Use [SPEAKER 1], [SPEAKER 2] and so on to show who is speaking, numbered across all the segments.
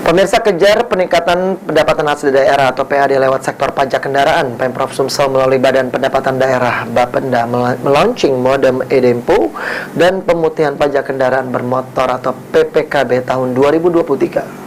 [SPEAKER 1] Pemirsa, kejar peningkatan pendapatan asli daerah atau PAD lewat sektor pajak kendaraan. Pemprov Sumsel melalui Badan Pendapatan Daerah Bapenda melaunching modem e-Dempo dan pemutihan pajak kendaraan bermotor atau PPKB tahun 2023.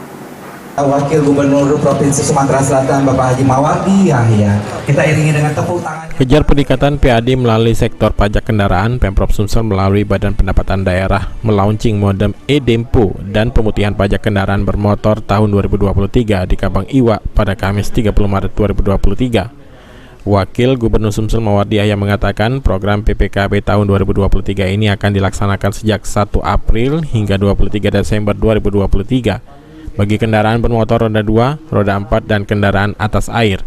[SPEAKER 2] Wakil Gubernur Provinsi Sumatera Selatan Bapak Haji Mawardi Yahya. Kita iringi dengan tepuk tangan.
[SPEAKER 3] Kejar peningkatan PAD melalui sektor pajak kendaraan, Pemprov Sumsel melalui Badan Pendapatan Daerah melaunching modem e-Dempo dan pemutihan pajak kendaraan bermotor tahun 2023 di Kabang Iwa pada Kamis 30 Maret 2023. Wakil Gubernur Sumsel Mawardi Yahya mengatakan program PPKB tahun 2023 ini akan dilaksanakan sejak 1 April hingga 23 Desember 2023 bagi kendaraan bermotor roda 2, roda 4, dan kendaraan atas air.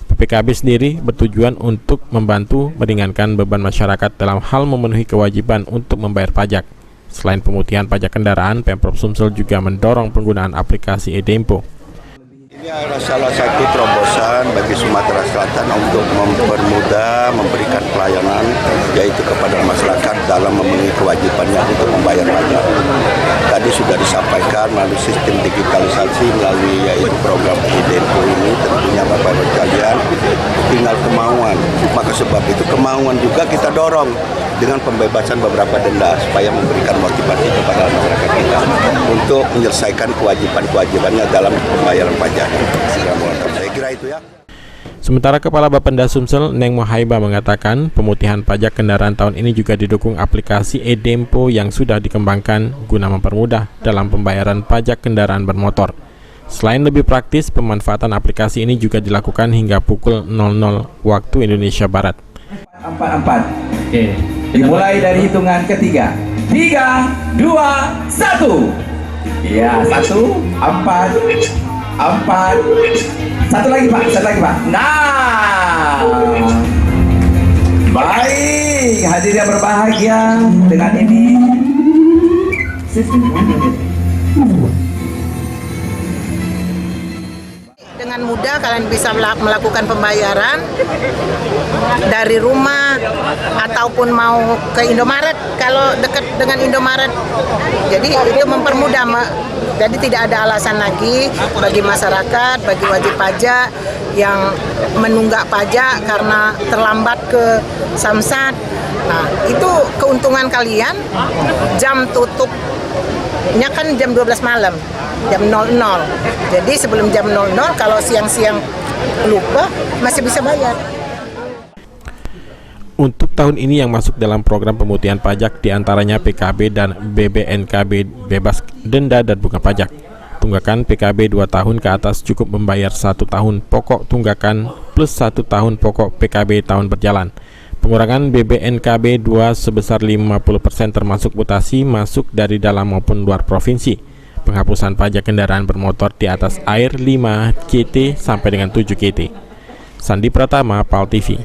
[SPEAKER 3] PPKB sendiri bertujuan untuk membantu meringankan beban masyarakat dalam hal memenuhi kewajiban untuk membayar pajak. Selain pemutihan pajak kendaraan, Pemprov Sumsel juga mendorong penggunaan aplikasi e-Dempo.
[SPEAKER 4] Ini adalah salah satu terobosan bagi Sumatera Selatan untuk mempermudah memberikan pelayanan yaitu kepada masyarakat dalam memenuhi kewajibannya untuk membayar pajak. Tadi sudah disampaikan melalui sistem digitalisasi melalui yaitu program e-Dempo ini tentunya Bapak Ibu sekalian tinggal kemauan. Maka sebab itu kemauan juga kita dorong dengan pembebasan beberapa denda supaya memberikan motivasi kepada masyarakat kita untuk menyelesaikan kewajiban-kewajibannya dalam pembayaran pajak. Saya kira itu ya.
[SPEAKER 3] Sementara Kepala Bapenda Sumsel, Neng Mohaiba mengatakan pemutihan pajak kendaraan tahun ini juga didukung aplikasi e-Dempo yang sudah dikembangkan guna mempermudah dalam pembayaran pajak kendaraan bermotor. Selain lebih praktis, pemanfaatan aplikasi ini juga dilakukan hingga pukul 00 waktu Indonesia Barat.
[SPEAKER 2] 44. Oke. Dimulai dari hitungan ketiga. 3, 2, 1. Ya, 1, 4. Satu lagi Pak. Nah, baik, hadirin yang berbahagia, dengan ini
[SPEAKER 5] dengan mudah kalian bisa melakukan pembayaran dari rumah ataupun mau ke Indomaret kalau dekat dengan Indomaret. Jadi itu mempermudah, jadi tidak ada alasan lagi bagi masyarakat, bagi wajib pajak yang menunggak pajak karena terlambat ke Samsat. Nah, itu keuntungan kalian. Jam tutupnya kan jam 12 malam, jam 00. Jadi sebelum jam 00 kalau siang-siang lupa masih bisa bayar.
[SPEAKER 3] Untuk tahun ini yang masuk dalam program pemutihan pajak diantaranya PKB dan BBNKB bebas denda dan bunga pajak. Tunggakan PKB 2 tahun ke atas cukup membayar 1 tahun pokok tunggakan plus 1 tahun pokok PKB tahun berjalan. Pengurangan BBNKB 2 sebesar 50% termasuk mutasi masuk dari dalam maupun luar provinsi. Penghapusan pajak kendaraan bermotor di atas air 5 KT sampai dengan 7 KT. Sandi Pratama, PAL TV.